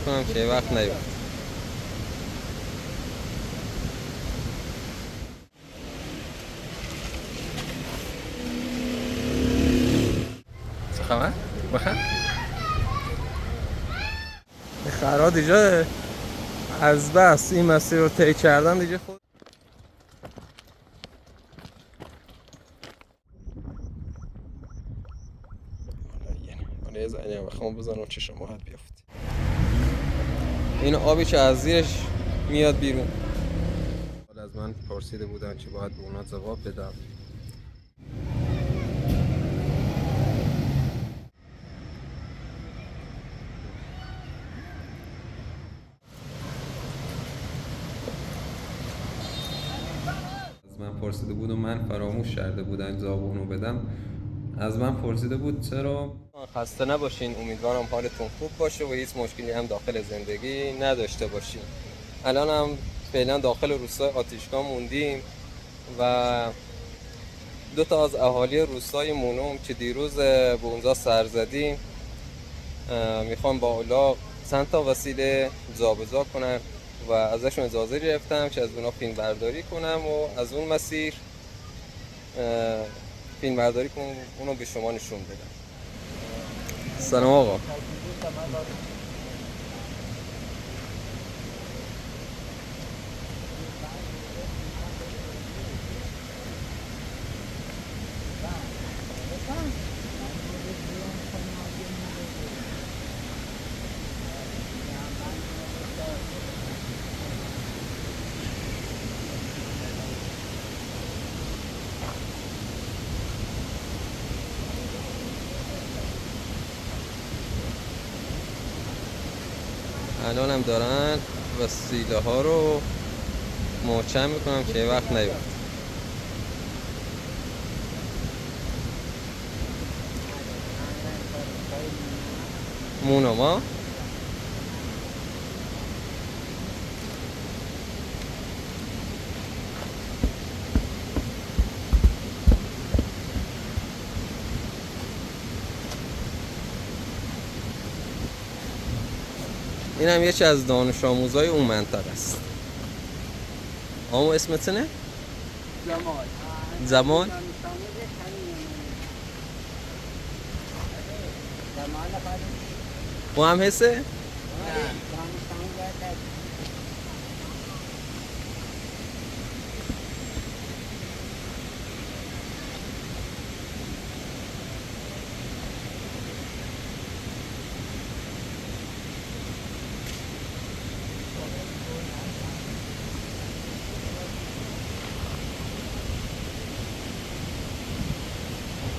میکنم که یه وقت نیفته. چه خبر؟ بخیر؟ خرا دیگه از بس این مسیر رو طی کردن دیگه خود حالا یه زنی هم بخوام بزنم چه شما حد بیافت. این آبی که از زیرش میاد بیرون. حالا از من پرسیده بودن که باید به اونا جواب بدم. از من پرسیده بود و من فراموش کرده بودم جواب اونو بدم. از من پرسیده بود چرا. خسته نباشین، امیدوارم حالتون خوب باشه و هیچ مشکلی هم داخل زندگی نداشته باشین. الان هم فعلا داخل روستای آتیشگاه موندیم و دو تا از اهالی روستای مونوم که دیروز به اونجا سر زدیم میخوام با اولاغ چند تا وسیله جابجا کنم و ازشون اجازه گرفتم که از اونا فیلم برداری کنم و از اون مسیر فیلم برداری کنم اونو به شما نشون بدم. سلام آقا. الان هم دارن وسیله ها رو محکم میکنم که یه وقت نیفته. مونوما این هم یکی از دانش آموزای اون منطقه است. اما اسمت نه؟ زمان او هم حسه؟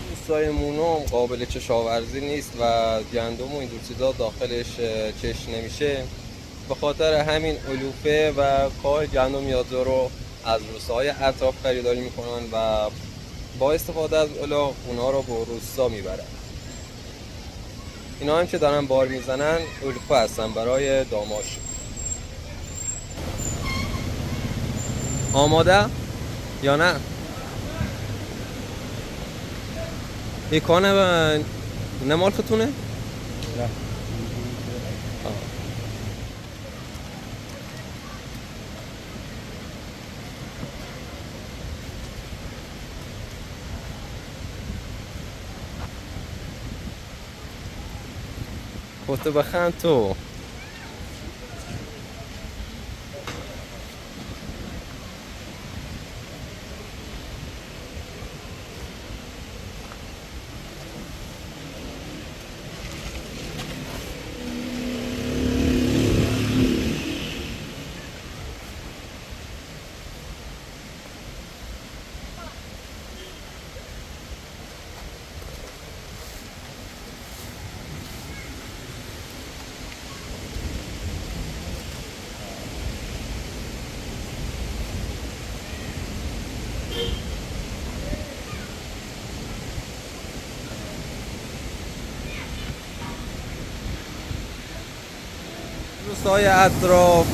روستای مونوم قابل کشاورزی نیست و گندم و این جور چیزا داخلش کشت نمیشه. به خاطر همین علوفه و کاه گندم میاده رو از روستاهای اطراف خریداری میکنن و با استفاده از الاغ اونا رو به روستا میبرن. اینا هم که دارن بار میزنن علوفه هستن برای داماش. آماده یا نه؟ این کانه نمال خطونه؟ نه. خودتو بخند تو. روستای اطراف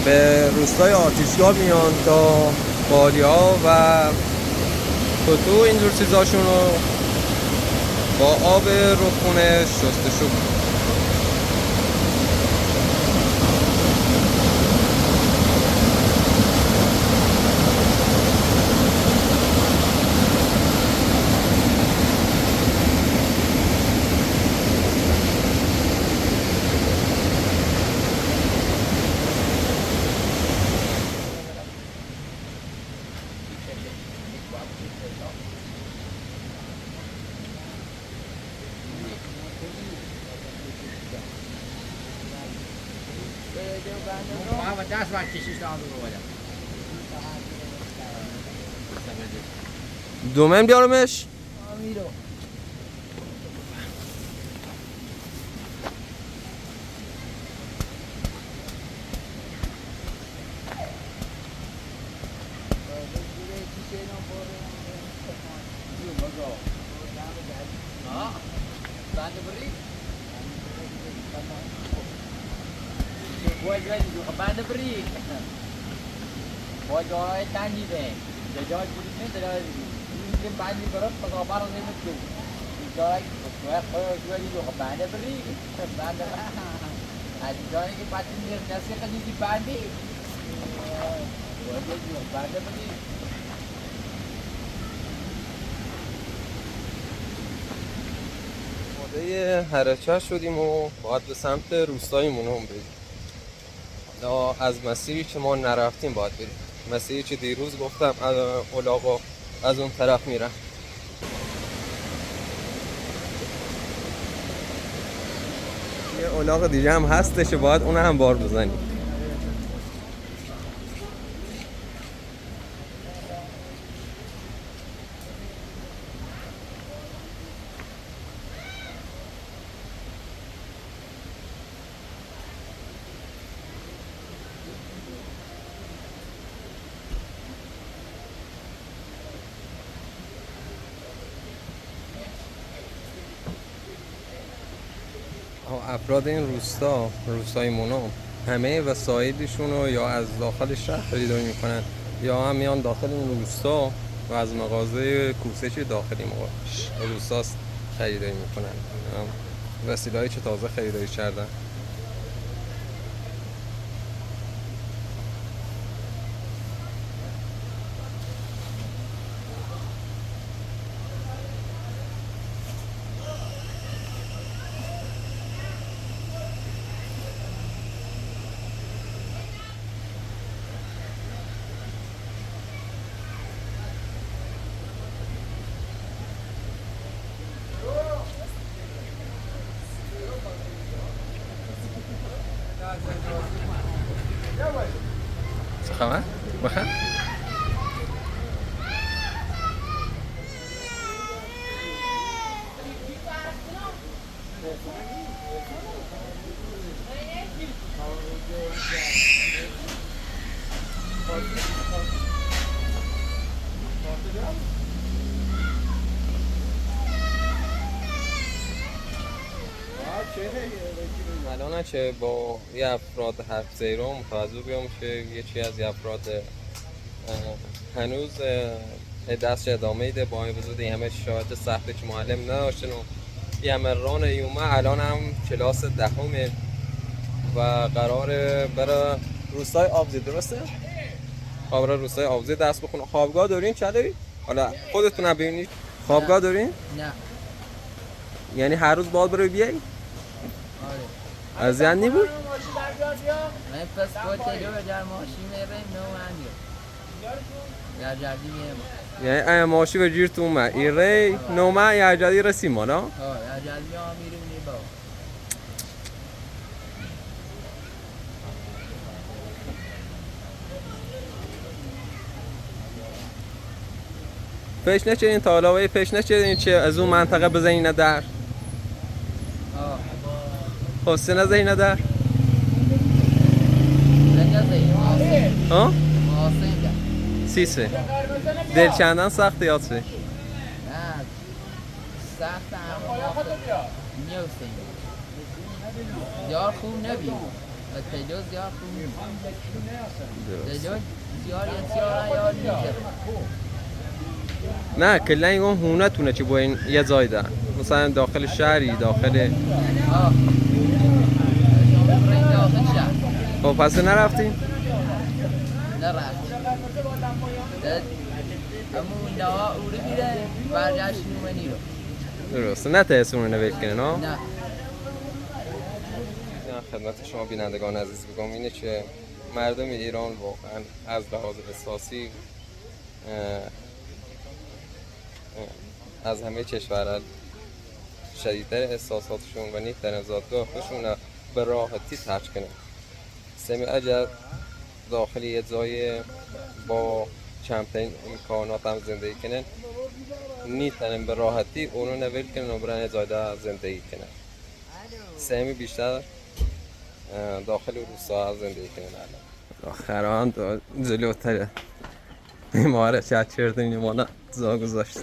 به روستای آتیشگاه میان تا بالی ها و کتو اینجور چیزاشون رو با آب رودخونه شستشو کنن. محمد دست من کشیش دارم رو بودم دومن بیارمش؟ میرو banda beri buat jual juga ke banda beri buat jual tani deh jual beli ni jual bandi berap kalau barang ni betul jual jual juga ke banda beri banda ada jual ni pasti ni nasi kan di bandi buat jual banda beri هرچه شدیم و باید به سمت روستایمون هم بریم. از مسیری که ما نرفتیم باید بریم. مسیری که دیروز گفتم اولاغا از اون طرف میرن. یه اولاغ دیگه هم هستش باید اون هم بار بزنیم. افراد این روستای مونو همه وسایلشون رو یا از داخل شهر خریداری میکنن یا هم میان داخل این روستا و از مغازه کوسش داخلی روستاست خریداری میکنن. وسیله‌ای که تازه خریداری کردن. خبر؟ بخیر؟ الان چه با یه افراد حرف زیرو متوجه بیام که یکی از افراد هنوز دست ادامه ایده با این وجود همه شاهد سختی که معلم نداشتن و یه مران یومه الان هم کلاس دهمه و قراره برای روستای آبزی درسته؟ برای روستای آبزی درس بخونه. خوابگاه دارین چلی؟ حالا خودتون هم ببینید خوابگاه دارین؟ نه یعنی هر روز باید برای بیایی؟ آره اذیت نبود؟ من پس باید تجربه در ماشین میرم نو انجام در جردی میرم یعنی این ماشین به جیر تو اومد ایره نومه یه جدی رسیم نه؟ در جردی ها میرم نیبا پیش نچرین تا حالا پیش نچرین چه از اون منطقه بزنین در؟ خب سه نزنین در؟ ها؟ سیسه دل چندن سخت یاد سه؟ نه سخت هم نیوستیم زیار خوب نبیم تجاز زیار خوب نبیم تجاز زیار یاد نیست نه کلا این هونه تونه چی با این یه جای ده مثلا داخل شهری داخل داخل شهر خب پس نرفتین؟ نرفت همون دوا اوره میره برگشت نومنی رو درسته نه تحسونه نویل کنه نه؟ نه خدمت شما بینندگان عزیز بگم اینه که مردم ایران واقعا از لحاظ احساسی از همه کشورها شدیدتر احساساتشون و نیک در زادگاه خودشون به راحتی ترک کنن. سمی اگر داخل یه جای با کمترین امکانات هم زندگی کنن میتونن به راحتی اونو نویل کنن و برن جای در زندگی کنن. سمی بیشتر داخل روستا زندگی کنن. آخران جلوتره ماره چت کردن ایمانا زا گذاشت.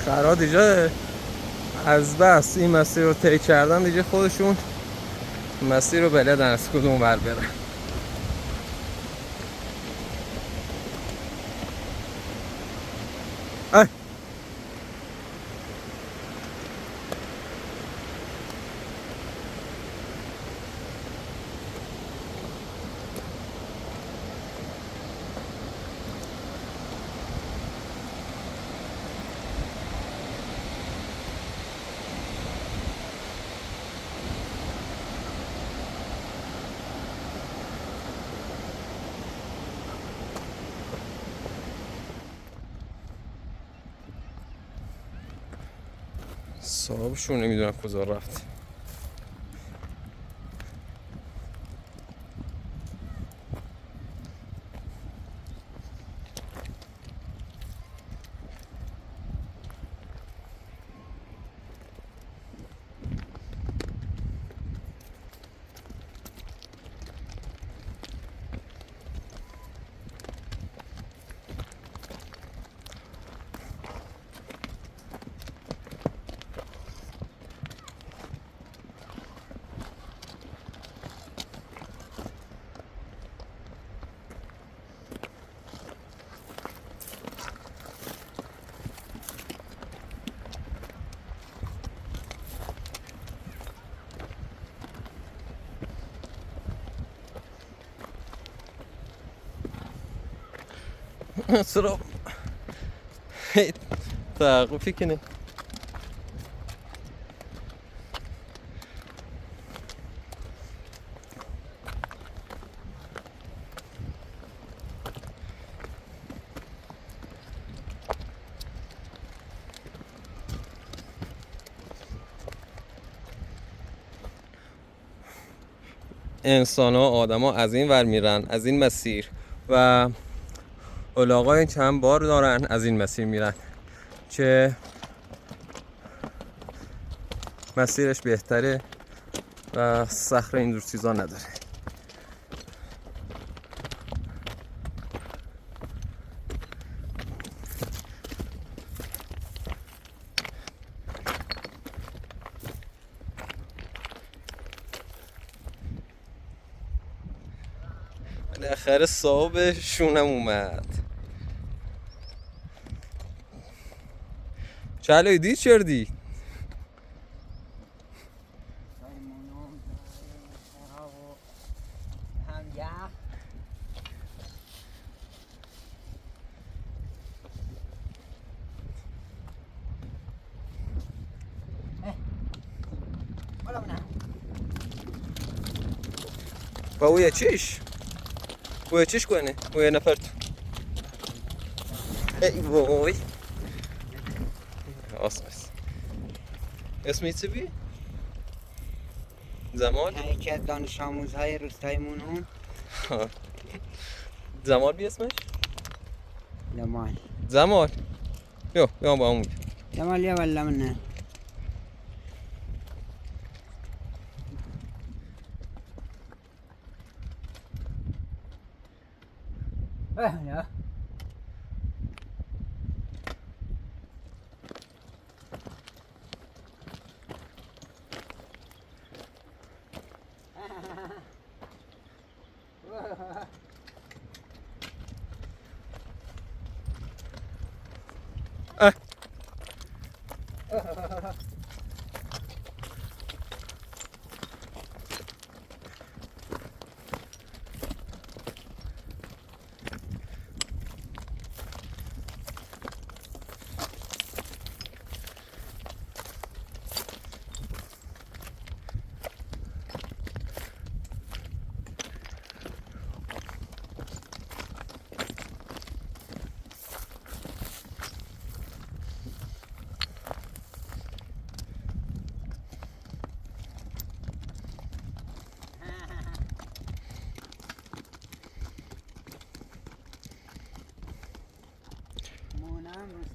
خرا دیگه از بس این مسیر رو طی کردن دیگه خودشون مسیر رو بلدن از کدوم ور برن. صاحبشون نمیدونم کجا رفت. صراحة تعقفی کنه. انسان ها آدم ها از این ور میرن از این مسیر و الاغای چند بار دارن از این مسیر میرن که مسیرش بهتره و صخره این دور چیزا نداره. بالاخره صاحب شونم اومد. چلوی دی چردی؟ با اوی چیش؟ اوی چیش کنه؟ اوی نفر تو ای وای اسمی چی بی؟ زمال؟ یکی از دانش آموزهای روستایمون هم زمال بی اسمش؟ جمال زمال یو با اون جمال یا ولا منه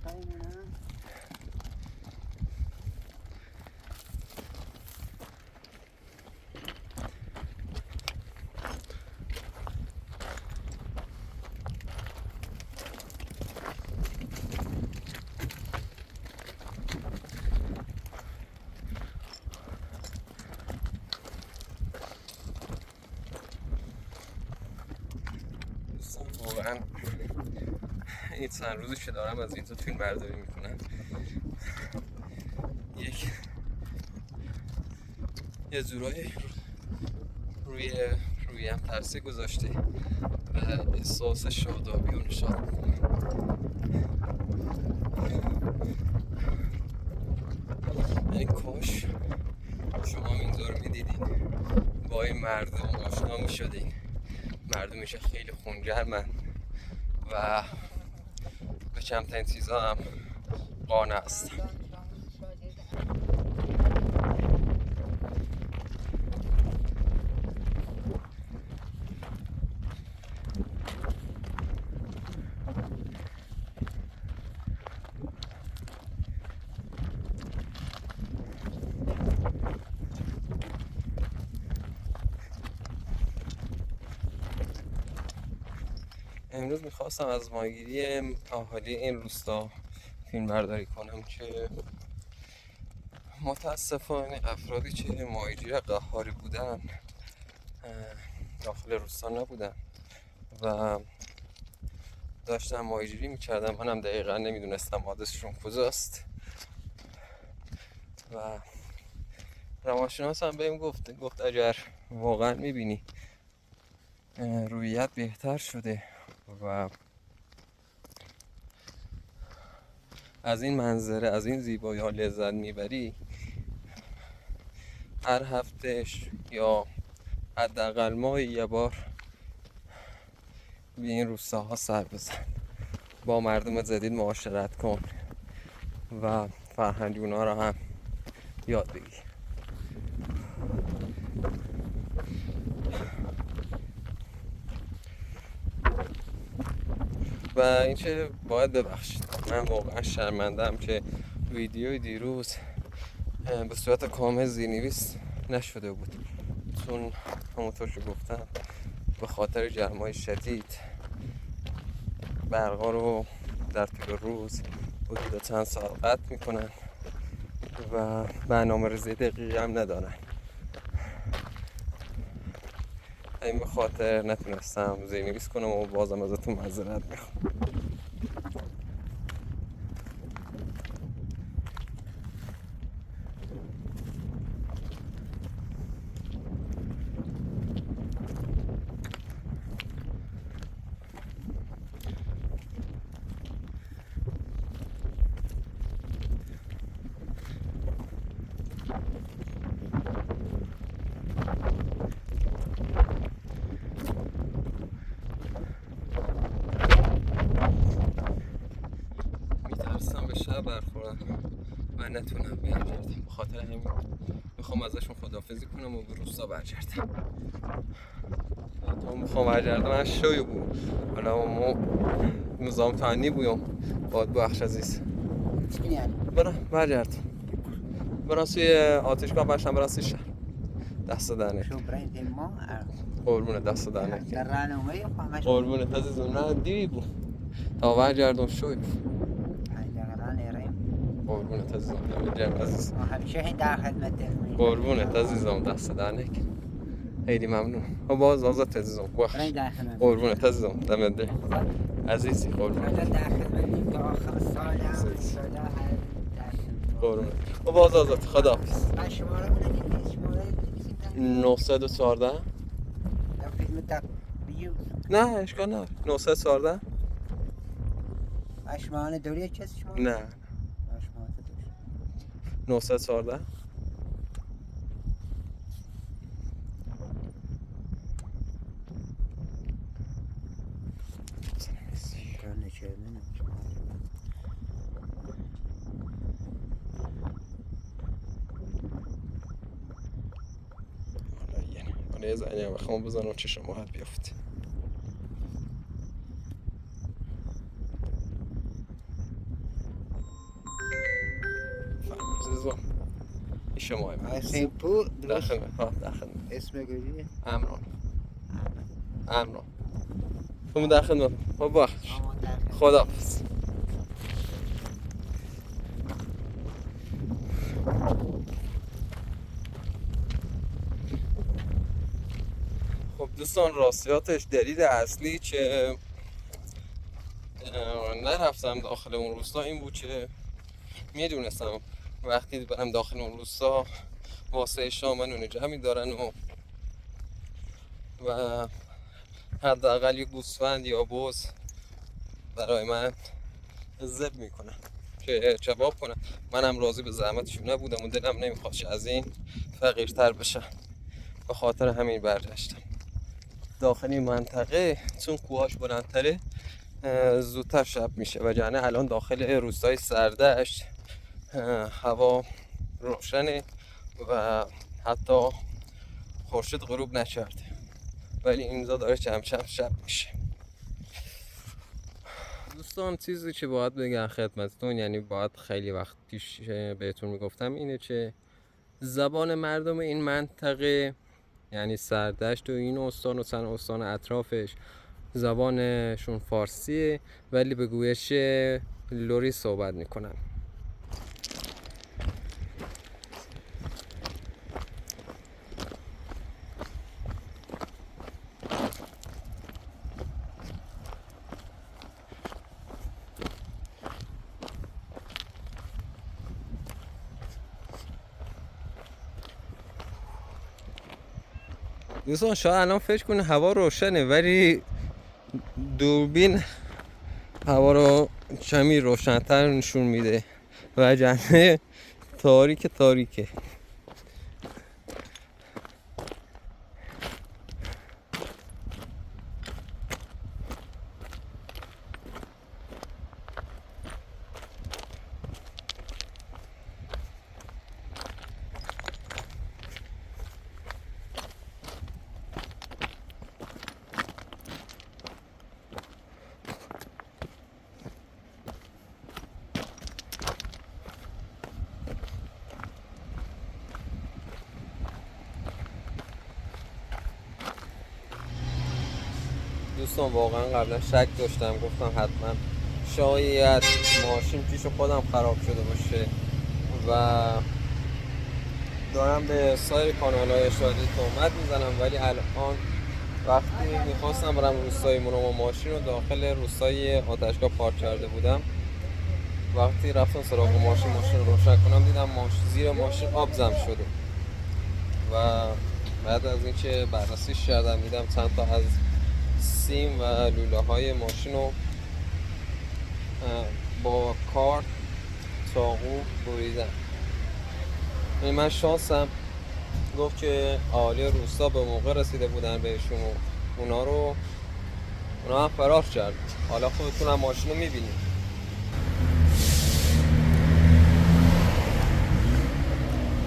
روستایمونه. واقعا این چند روزی که دارم از اینجا فیلم برداری میکنم یه جورایی رویم تاثیر گذاشته و احساس شادابی و نشاط میکنم. یعنی کاش شما اینجا رو میدیدین، با این مردم آشنا میشدین. مردمش خیلی خونگرمن و به کمترین چیزا هم قانع هستن. امروز میخواستم از ماهیگیری اهالی این روستا فیلم برداری کنم که متاسفانه افرادی که ماهیگیر قهاری بودن داخل روستا نبودن و داشتم ماهیگیری میکردم. منم دقیقا نمیدونستم آدرسشون کجاست و روانشناس هم بهم گفت اگر واقعا میبینی رویت بهتر شده و از این منظره، از این زیبایی ها لذت میبری، هر هفتهش یا حداقل ماهی یه بار به این روستاها سر بزن، با مردم جدید معاشرت کن و فرهنگ اونا رو هم یاد بگیر. و این که باید ببخشید، من واقعا شرمندم که ویدیوی دیروز به صورت کامل زیرنویس نشده بود، چون همونطور که گفتم به خاطر گرمای شدید برقا رو در طول روز حدود چند ساعت قطع میکنن و برنامه‌ریزی دقیقی هم ندارن. این به خاطر نتونستم زیرنویس کنم و بازم ازتون معذرت میخوام. میترسم به شب برخورم و نتونم برگردم، به خاطر همین میخوام ازشون خداحافظی کنم و به روستا برگردم. تا میخوام برگردم من شوی بود حالا ما نظام تانی بویم باید بخش عزیز برگرد برام سوی آتشگاه برشم برام سوی شهر. دست دانه شو برند ما قربونه دست دانه در راهنمایی خواهمش قربونه عزیزم نه دیوی بود تا برگردم شوی در رانه قربونه عزیزم دم جمع عزیز همیشه این در خدمت قربونه عزیزم دست دانه خیلی ممنون و باز آزاد عزیزم بخش قربونه عزیزم دم ده عزیزی قربونه در خدمت تا آخر سال هم شده قربونه و باز آزاد خداحافظ. شماره بودن شماره 914 در خدمت بیوز نه اشکال نه 914 اشمان دوری کسی شما نه اشمان دوری 914 حالا یه زنی هم بخوام بزنم چه شما حد بیافت. شما اسم پور درست داخل داخل اسم گویی امران تو داخل بابا خداحافظ. خب دوستان راستیاتش دلیل اصلی که نرفتم داخل اون روستا این بود که میدونستم وقتی برم داخل اون روستا واسه شام نون جمعی دارن و حداقل یه گوسفند یا بز برای من ذبح میکنن که کباب کنن. منم راضی به زحمتشون نبودم و دلم نمیخواست از این فقیرتر بشم، به خاطر همین برگشتم داخل این منطقه. چون کوهاش بلندتره زودتر شب میشه و جانه الان داخل روستای سردشت هوا روشنه و حتی خورشید غروب نکرده، ولی اینجا داره چم شب میشه. دوستان چیزی که باید بگم خدمتتون، یعنی باید خیلی وقت پیش بهتون میگفتم، اینه که زبان مردم این منطقه یعنی سردشت و این استان و استان اطرافش زبانشون فارسیه ولی به گویش لری صحبت میکنن. دوستان شاید الان فکر کنه هوا روشنه ولی دوربین هوا رو کمی روشن‌تر نشون میده و جنه تاریکه. دوستان واقعا قبلا شک داشتم، گفتم حتما شاید ماشین پیش خودم خراب شده باشه و دارم به سایر کانال‌های اشاره تهمت میزنم، ولی الان وقتی میخواستم برم روستای و ماشین رو داخل روستای آتشگاه پارک کرده بودم، وقتی رفتم سراغ ماشین رو روشن کنم دیدم زیر ماشین آب زم شده و بعد از اینکه بررسیش کردم دیدم چند تا از سیم و لوله های ماشین رو با کارت چاقو بریدم. این من شانسم گفت که اهالی روستا به موقع رسیده بودن بهشون و اونا هم فرار کرد. حالا خودتون هم ماشین رو میبینید.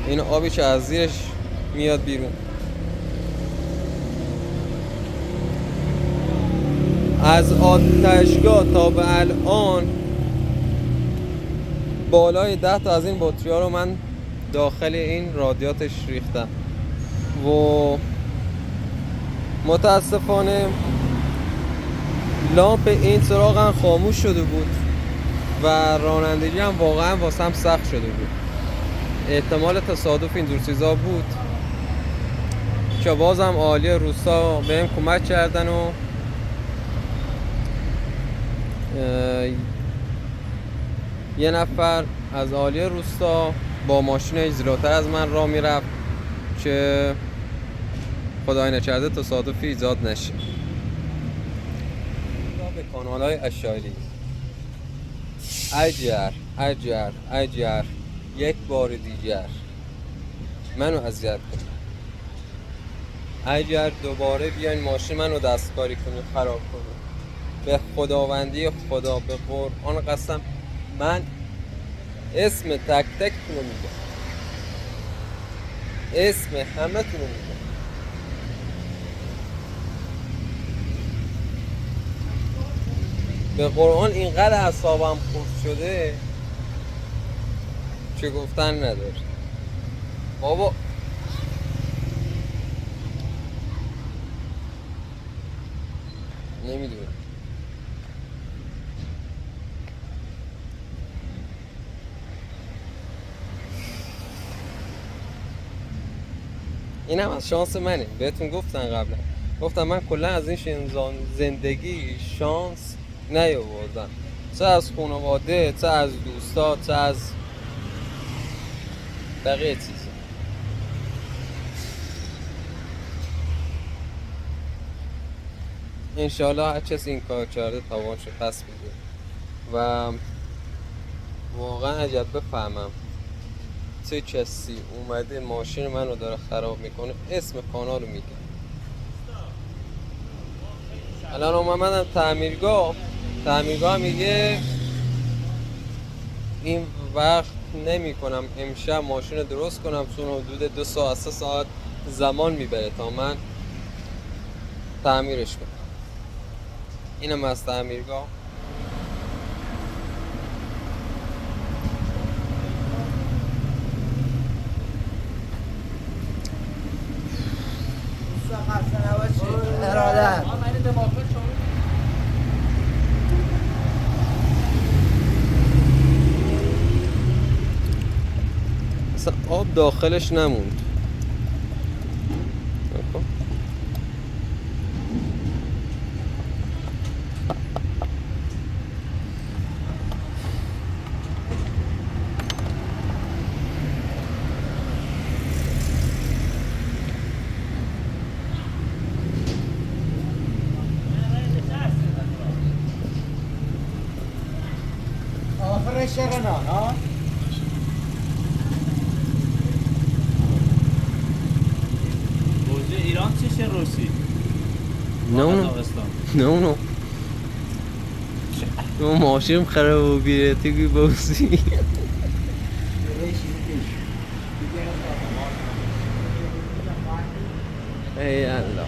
این آبی که از زیرش میاد بیرون. از آتشگاه تا به الان بالای 10 تا از این بطری ها رو من داخل این رادیاتش ریختم و متاسفانه لامپ این چراغ هم خاموش شده بود و رانندگی هم واقعا واسم سخت شده بود. احتمال تصادف این دور چیزا بود که بازم اهالی روستا بهم کمک کردن و یه نفر از اهالی روستا با ماشین جلوتر از من راه میرفت که خدای نکرده تصادفی ایجاد نشه. به کانال‌های اشاری اجر یک بار دیگر منو اذیت کن، اگر دوباره بیاین ماشین منو دستکاری کنی خراب کنی، به خداوندی خدا به قرآن قسم من اسم تک تک تونو میگم، اسم همه تونو میگم. به قرآن اینقدر اعصابم خورد شده که گفتن نداره. بابا نمیدونم. این هم از شانس منه. بهتون گفتم قبلا، گفتم من کلا از این زندگی شانس نیاوردم، چه از خانواده، چه از دوستا، چه از بقیه چیزا. انشالله هر کسی این کار کرده تاوانشو پس میده و واقعا عجب بفهمم چه کسی اومده ماشین منو داره خراب میکنه، اسم کانال رو میگه. الان اومدم تعمیرگاه میگه این وقت نمی کنم، امشب ماشین رو درست کنم، چون حدود 2 ساعت 3 ساعت زمان میبره تا من تعمیرش کنم. اینم از تعمیرگاه. ارادت اصلا آب داخلش نموند. آخرش چقدر ها؟ روزی ایران چشه روسی؟ No. اون ماشین خراب و بیرتی بوسی. ای الله.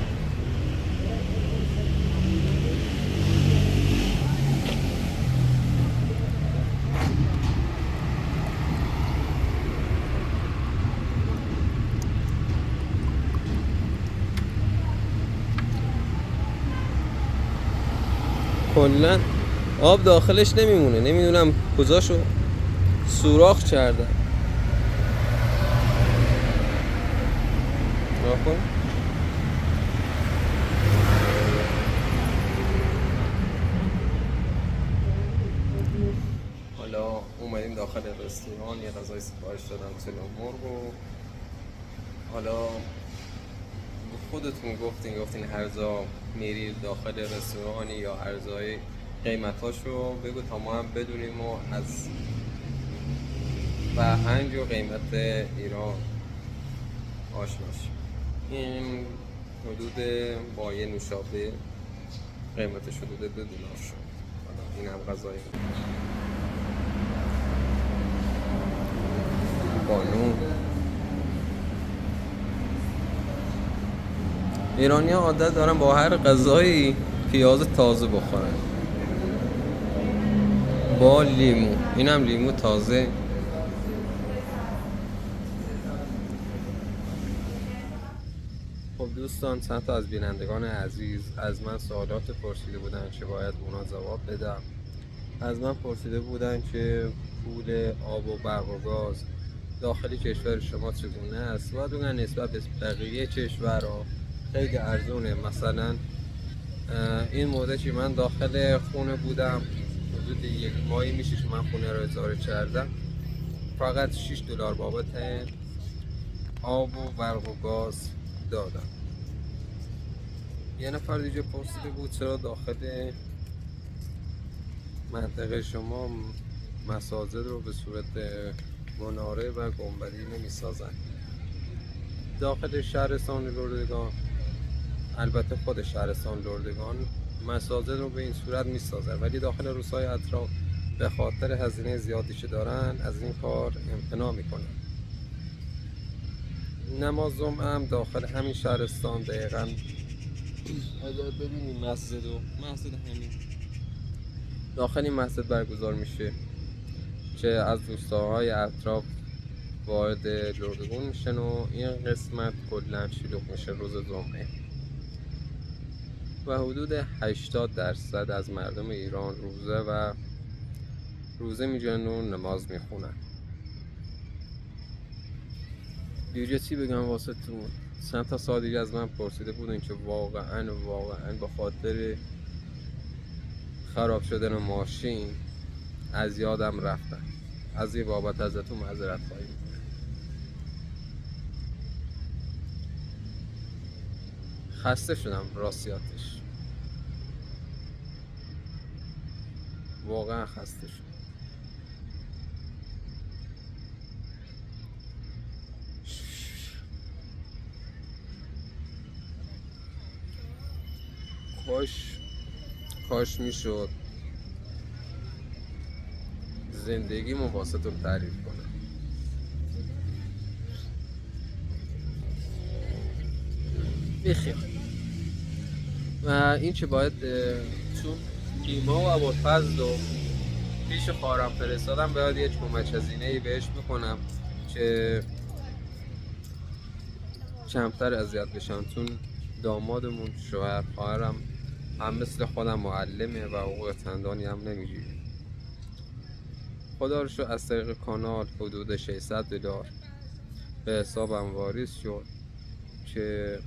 کلا آب داخلش نمیمونه، نمیدونم کجاشو سوراخ کردن. ناکن حالا اومدیم داخل رستوران، یه غذای سفارش دادم سلام مرغ. حالا خودتون گفتین هر جا میری داخل رستورانی یا هر جای قیمتاشو بگو تا ما هم بدونیم و از فرهنگ و قیمت ایران آشنا شیم. این حدود با یه نوشابه قیمتش حدود $2 شد. حالا این هم غذای بانون. ایرانی ها عادت دارن با هر غذایی پیاز تازه بخورن با لیمو. این هم لیمو تازه. خب دوستان، چند تا از بینندگان عزیز از من سوالات پرسیده بودن که باید اونا جواب بدم. از من پرسیده بودن که پول آب و برق و گاز داخل کشور شما چگونه است. باید بگن نسبت به بقیه کشورها خیلی ارزونه. مثلا این مدت که من داخل خونه بودم، حدود 1 ماهی میشه که من خونه رو اجاره کردم، فقط $6 بابت آب و برق و گاز دادم. یه نفر دیگه پرسیده بود چرا داخل منطقه شما مساجد رو به صورت مناره و گنبدی نمی سازن. داخل شهرستان لردگان، البته خود شهرستان لردگان مساجد رو به این صورت می سازن، ولی داخل روستای اطراف به خاطر هزینه زیادی که دارن از این کار امتناع می کنن. نماز جمعه هم داخل همین شهرستان دقیقاً اگر ببینیم مسجد همین داخل این مسجد برگزار میشه که از روستاهای اطراف وارد لردگون میشن و این قسمت کلا شلوغ میشه روز جمعه و حدود 80% از مردم ایران روزه میگیرن و نماز میخونن. دیگه چی بگم واسه تون؟ چند تا سال دیگه از من پرسیده بودن که واقعا به خاطر خراب شدن ماشین از یادم رفتن. از این بابت ازتون معذرت خواهی میکنم. خسته شدم راستیاتش، واقعا خسته شدم. کاش میشد زندگیمو واسهتون تعریف کنم. بخیر. و این که باید چون نیما و ابوالفضل رو پیش خواهرم فرستادم، باید یه کمک هزینه‌ای بهش میکنم که کمتر اذیت بشم، چون دامادمون شوهر خواهرم هم مثل خودم معلمه و حقوق چندانی هم نمیگیره. خدا رو شکر از طریق کانال حدود $600 به حسابم واریز شد که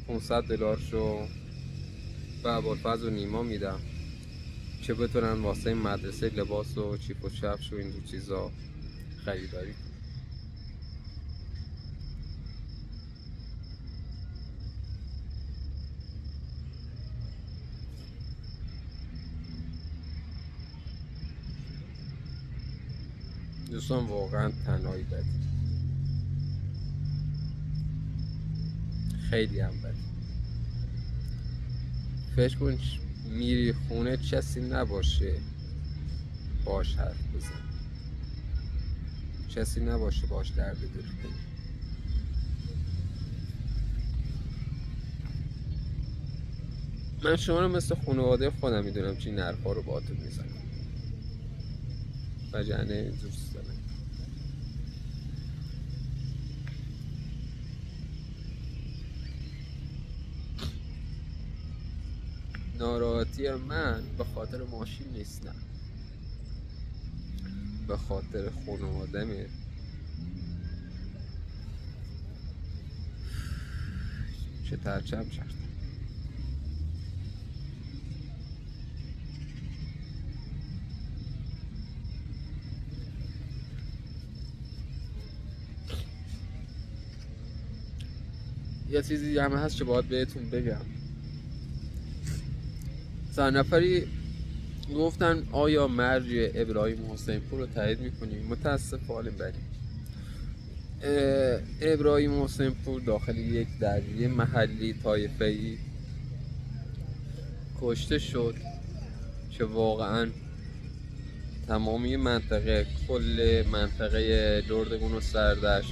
$500 رو به ابوالفضل و نیما میدم که بتونن واسه مدرسه لباس و چیپ و چپش و اینجور چیزا خریداری کنن. دوستان واقعا تنهایی بده، خیلی هم بده. فکر کن میری خونه کسی نباشه باش حرف بزن، کسی نباشه باش درد دل کنی. من شما رو مثل خانواده خودم میدونم که این حرفا رو باهاتون میزنم و جنه دوست دارم. ناراحتی من به خاطر ماشین نیست، نه، به خاطر خانواده‌مه. چه ترچم کردم. یه چیزی هم هست که باید بهتون بگم. چند نفری گفتن آیا مرج ابراهیم حسین پور رو تایید میکنیم؟ متاسفانه بله. ابراهیم حسین پور داخل یک درگیری محلی طایفه‌ای کشته شد که واقعا تمامی منطقه، کل منطقه لردگون و سردشت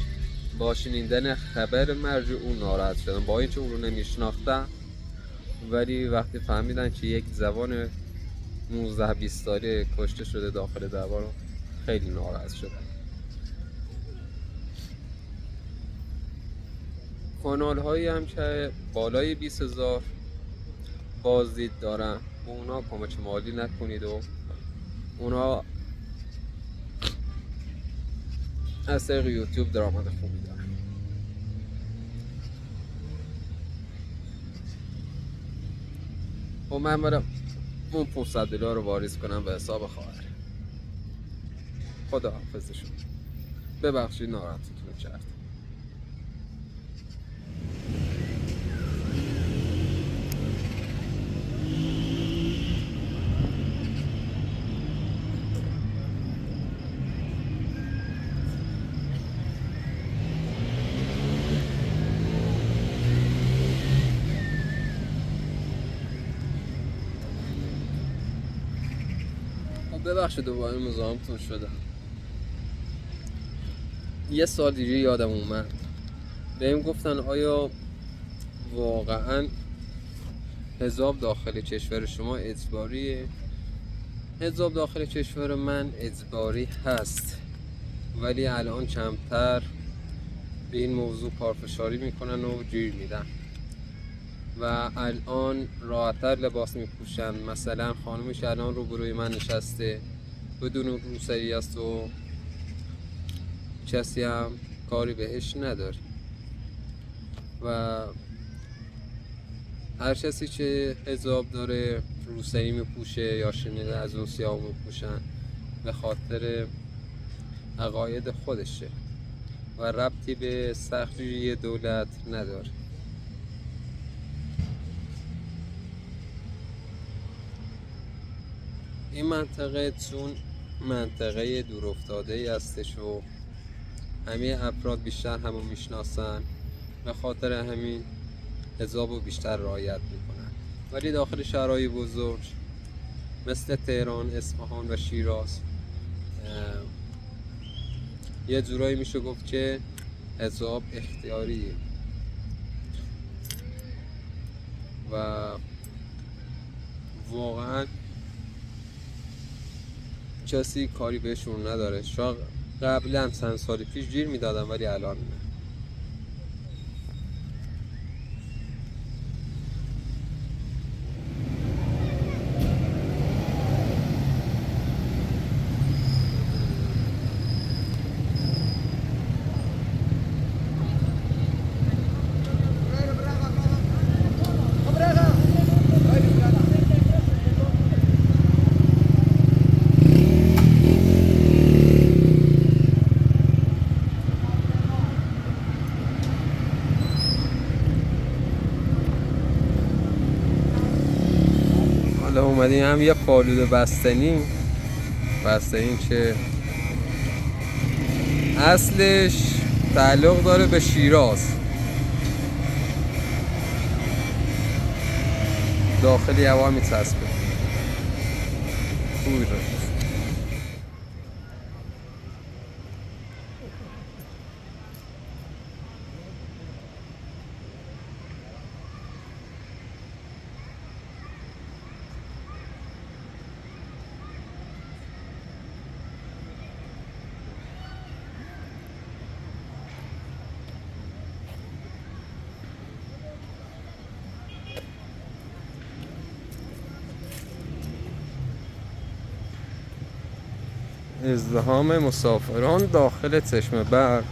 با شنیدن خبر مرج اون ناراحت شدن. با اینکه اون رو نمیشناختن، ولی وقتی فهمیدن که یک جوان 19-20 ساله کشته شده داخل دربار، خیلی ناراحت شدن. کانال هایی هم که بالای 20,000 بازدید دارن، اونا کمک مالی نکنید و اونا از طریق یوتیوب درآمد خوبی دارن. و من برم اون $500 رو واریز کنم به حساب خواهر. خدا حافظشون. ببخشید ناراحتتون کردم. ببخشید دوباره مزاحمتون شدم. یه سال دیگه یادم اومد بهم گفتن آیا واقعا حجاب داخل کشور شما اجباریه؟ حجاب داخل کشور من اجباری هست، ولی الان کمتر به این موضوع پافشاری میکنن و گیر میدن و الان راحت‌تر لباس میپوشن. مثلا خانومش الان روبروی من نشسته بدون روسری است و کسی هم کاری بهش نداره و هر کسی که حجاب داره روسری میپوشه یا شنیده از اون سیاه میپوشن به خاطر عقاید خودشه و ربطی به سختگیری دولت نداره. این منطقه چون منطقه دورافتاده ای هستش و همه افراد بیشتر همو میشناسن به خاطر همین حجاب رو بیشتر رعایت میکنن. ولی داخل شهرهای بزرگ مثل تهران، اصفهان و شیراز یه جورایی میشه گفت که حجاب اختیاریه و واقعا کسی کاری بهشون نداره. شاید قبلا چند سال پیش گیر میدادن ولی الان نه. حالا اومدیم هم یه فالوده بستنی که اصلش تعلق داره به شیراز، داخلی هوا میچسبه. خوبی رو ازدحام مسافران داخل چشمه بر.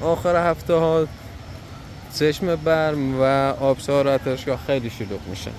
آخر هفته ها چشمه بر و آبشار آتشگاه خیلی شلوغ میشه.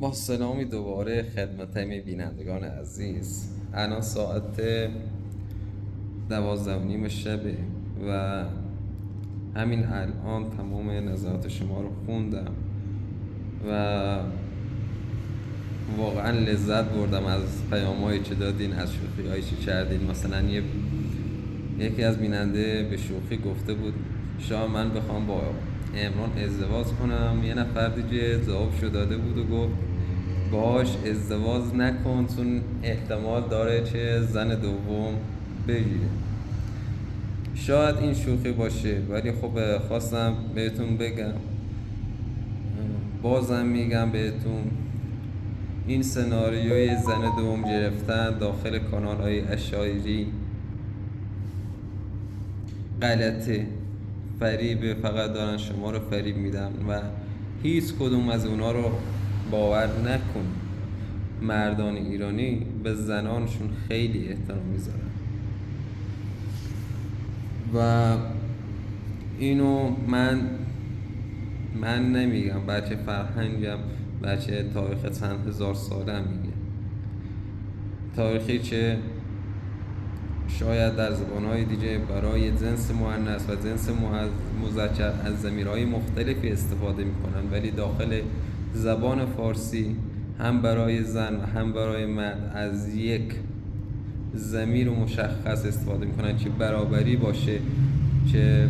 با سلامی دوباره خدمت همه بینندگان عزیز. الان ساعت 12:30 شبه و همین الان تمام نظرات شما رو خوندم و واقعا لذت بردم از پیام‌هایی که دادین، از شوخی‌هایی که کردین. مثلا یکی از بیننده به شوخی گفته بود شاید من بخوام با امران ازدواج کنم. یه نفر دیگه جوابشو داده بود و گفت باش ازدواج نکن چون احتمال داره که زن دوم بگیره. شاید این شوخی باشه ولی خب خواستم بهتون بگم، بازم میگم بهتون، این سناریوی زن دوم گرفتن داخل کانال های اشایری غلطه، فریبه، فقط دارن شما رو فریب میدن و هیچ کدوم از اونا رو باور نکن. مردان ایرانی به زنانشون خیلی احترام میذارن و اینو من نمیگم، بچه فرهنگم، بچه تاریخ چند هزار ساله میگه، تاریخی که شاید در زبانهای دیگه برای جنس مؤنث و جنس مذکر از ضمیرهای مختلفی استفاده میکنن، ولی داخل زبان فارسی هم برای زن و هم برای مرد از یک ضمیر مشخص استفاده میکنن که برابری باشه، که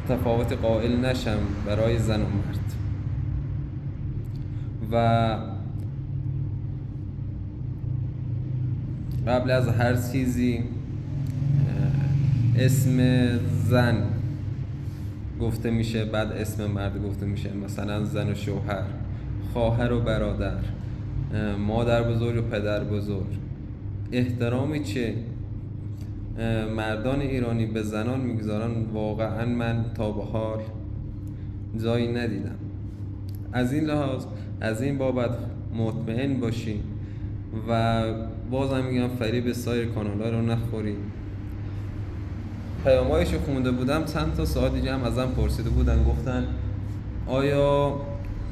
تفاوت قائل نشم برای زن و مرد. و قبل از هر چیزی اسم زن گفته میشه، بعد اسم مرد گفته میشه، مثلا زن و شوهر، خواهر و برادر، مادر بزرگ و پدر بزرگ. احترامی که مردان ایرانی به زنان میگذارن واقعا من تا به حال جایی ندیدم. از این لحاظ، از این بابت مطمئن باشی و بازم میگم فریب سایر کانال‌ها رو نخوری. پیامایشو خونده بودم، چند تا ساعت دیگه هم ازم پرسیده بودن، گفتن آیا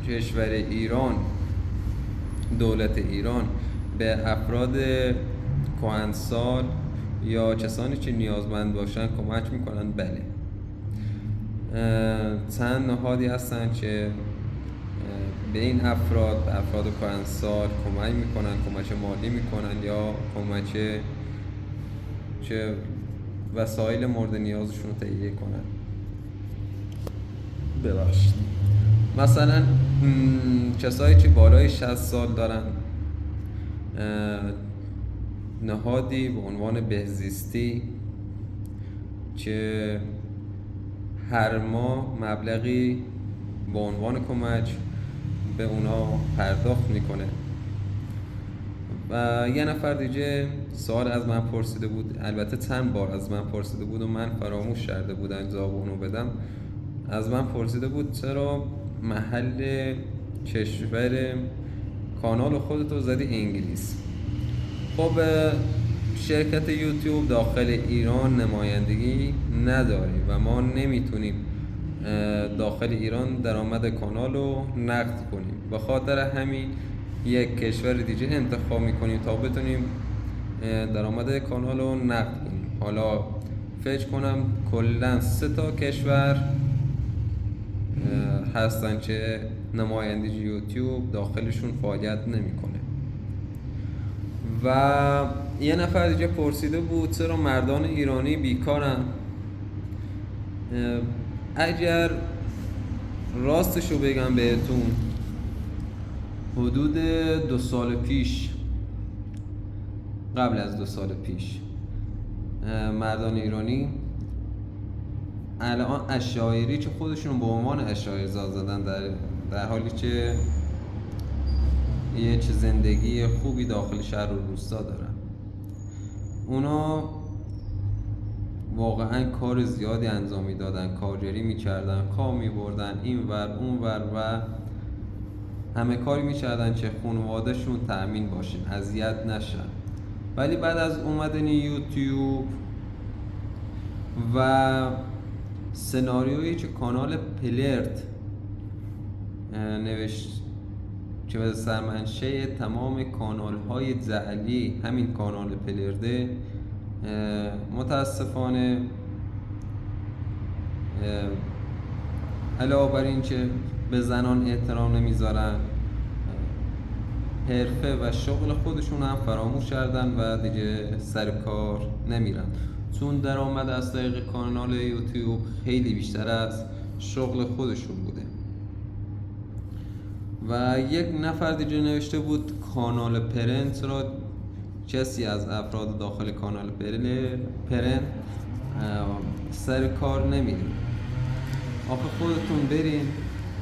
کشور ایران، دولت ایران به افراد کهنسال یا کسانی که نیازمند باشن کمک میکنن؟ بله، چند نهادی هستن که به این افراد کهنسال کمک میکنن، کمک مالی میکنن یا کمک که وسایل مورد نیازشون رو تهیه کنن. ببخشید، مثلا کسایی که بالای 60 سال دارن، نهادی به عنوان بهزیستی که هر ماه مبلغی به عنوان کمک به اونا پرداخت میکنه. و یه نفر دیگه سوال از من پرسیده بود، البته چند بار از من پرسیده بود و من فراموش کرده بودم جواب اونو بدم. از من پرسیده بود چرا محل کشور کانال خودتو زدی انگلیس؟ خب شرکت یوتیوب داخل ایران نمایندگی نداره و ما نمیتونیم داخل ایران درآمد کانال رو نقد کنیم. به خاطر همین یک کشور دیگه انتخاب میکنیم تا بتونیم درآمد کانال رو نقد کنیم. حالا فکر کنم کلا 3 تا کشور هستن که نمایندگی یوتیوب داخلشون فعالیت نمیکنه. و یه نفر دیگه پرسیده بود چرا مردان ایرانی بیکارن؟ اگر راستشو بگم بهتون، حدود 2 سال پیش، قبل از 2 سال پیش، مردان ایرانی الان اشایری که خودشون به عنوان اشایر زاد زدن در حالی که یه چه زندگی خوبی داخل شهر و روستا دارن، اونا واقعا کار زیادی انجام میدادن، کارگری میکردن، کام میبردن این ور اون ور و همه کاری میکردن که خانواده‌شون تأمین باشه، اذیت نشن. ولی بعد از اومدن یوتیوب و سناریویی که کانال پلرت نوشت که به سرمنشه تمام کانال های جعلی همین کانال پلرده، متاسفانه علاوه بر این که به زنان احترام نمیذارن، حرفه و شغل خودشون هم فراموش کردن و دیگه سر کار نمیرن. چون درآمد از طریق کانال یوتیوب خیلی بیشتر از شغل خودشون بوده. و یک نفر دیگه نوشته بود کانال پرنت را کسی از افراد داخل کانال پرنت سر کار نمیره. آخه خودتون برین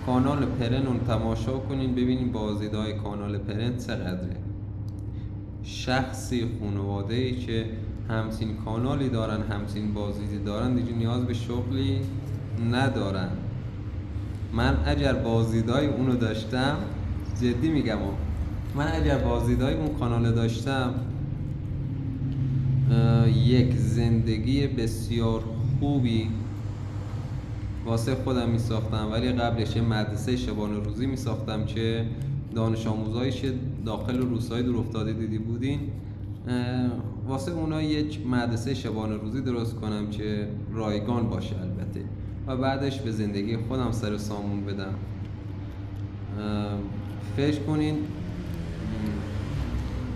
کانال پرن رو تماشا کنین ببینین بازدیدهای کانال پرن چقدره. شخصی خانواده‌ای که همچین کانالی دارن، همچین بازدیدی دارن، دیگه نیاز به شغلی ندارن. من اگر بازدیدهای اونو داشتم، جدی میگم، من اگر بازدیدهای اون کانال داشتم یک زندگی بسیار خوبی واسه خودم می ساختم، ولی قبلش یه مدرسه شبانه روزی می ساختم که دانش آموزایش داخل روستای دور افتاده دیدی بودین، واسه اونا یک مدرسه شبانه روزی درست کنم که رایگان باشه البته، و بعدش به زندگی خودم سر سامون بدم. فکر کنین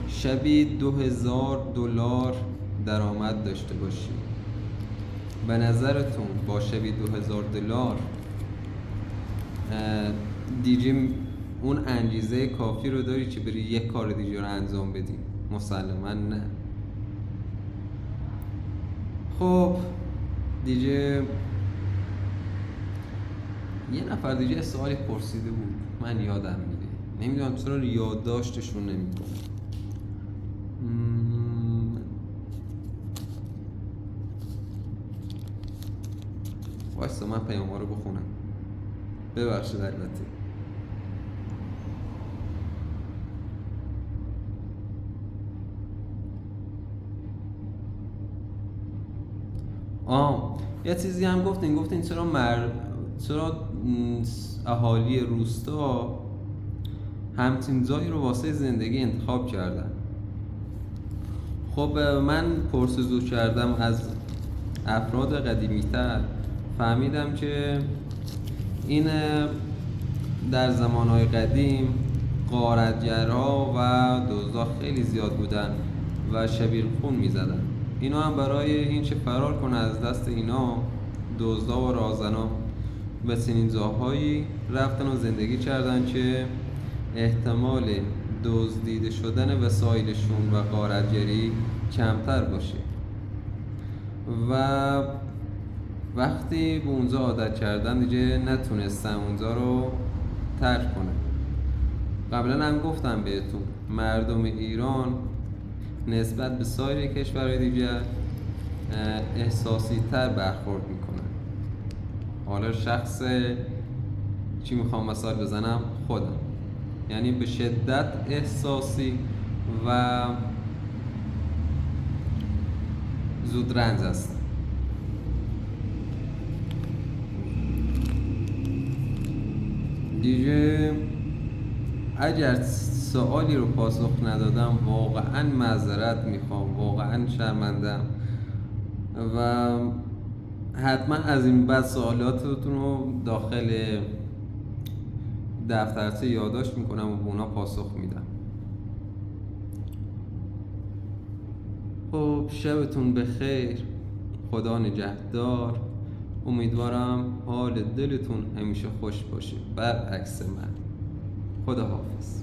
شبی $2000 درآمد داشته باشی. به نظرتون با شبی $2000 دیگه اون انگیزه کافی رو داری که بری یک کار دیگه رو انجام بدی؟ مسلما نه. خب دیگه یه نفر دیگه سوالی پرسیده بود، من یادم میره، نمیدونم چرا یادداشتشون نمیکنم. وایسا من پیام‌ها رو بخونم، ببخشید البته. یه چیزی هم گفتین چرا اهالی روستا همچین جایی رو واسه زندگی انتخاب کردن. خب من پرسجو کردم از افراد قدیمی‌تر، فهمیدم که این در زمانهای قدیم غارتگرها و دزدا خیلی زیاد بودن و شبیخون میزدن. اینا هم برای این چه فرار کنه از دست اینا دزدا و رازنا به چنین جاهایی رفتن و زندگی کردن که احتمال دزدیده شدن وسایلشون و غارتگری کمتر باشه. و وقتی به اونجا عادت کردن دیگه نتونستن اونجا رو ترک کنن. قبلا هم گفتم بهتون مردم ایران نسبت به سایر کشورهای دیگر احساسی تر برخورد میکنن. حالا شخص چی میخوام مثال بزنم؟ خودم، یعنی به شدت احساسی و زود رنج هستم. دیگه اگر سوالی رو پاسخ ندادم واقعا معذرت میخوام، واقعا شرمندم و حتما از این بعد سوالاتتون رو داخل دفترچه یادداشت میکنم و به اونا پاسخ میدم. خب شبتون بخیر، خدا نگهدار. امیدوارم حال دلتون همیشه خوش باشه برعکس من. خدا حافظ.